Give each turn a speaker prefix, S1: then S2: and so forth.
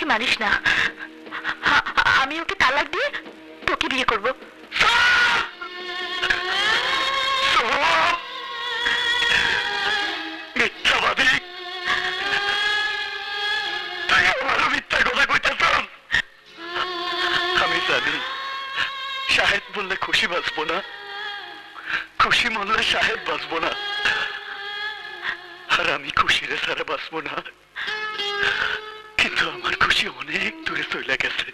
S1: আমাকে মানিস না। আমি ওকে তালাক দিয়ে তোকে বিয়ে করব।
S2: মিথ্যাবাদী, তুই আমারও মিথ্যা কথা কইতেছ। আমি জানি শাহেদ বললে খুশি বাঁচবো না, খুশি মরলে শাহেদ বাঁচবো না, আর আমি খুশিরে ছাড়া বাঁচবো না। কিন্তু আমার খুশি অনেক দূরে চলে গেছে।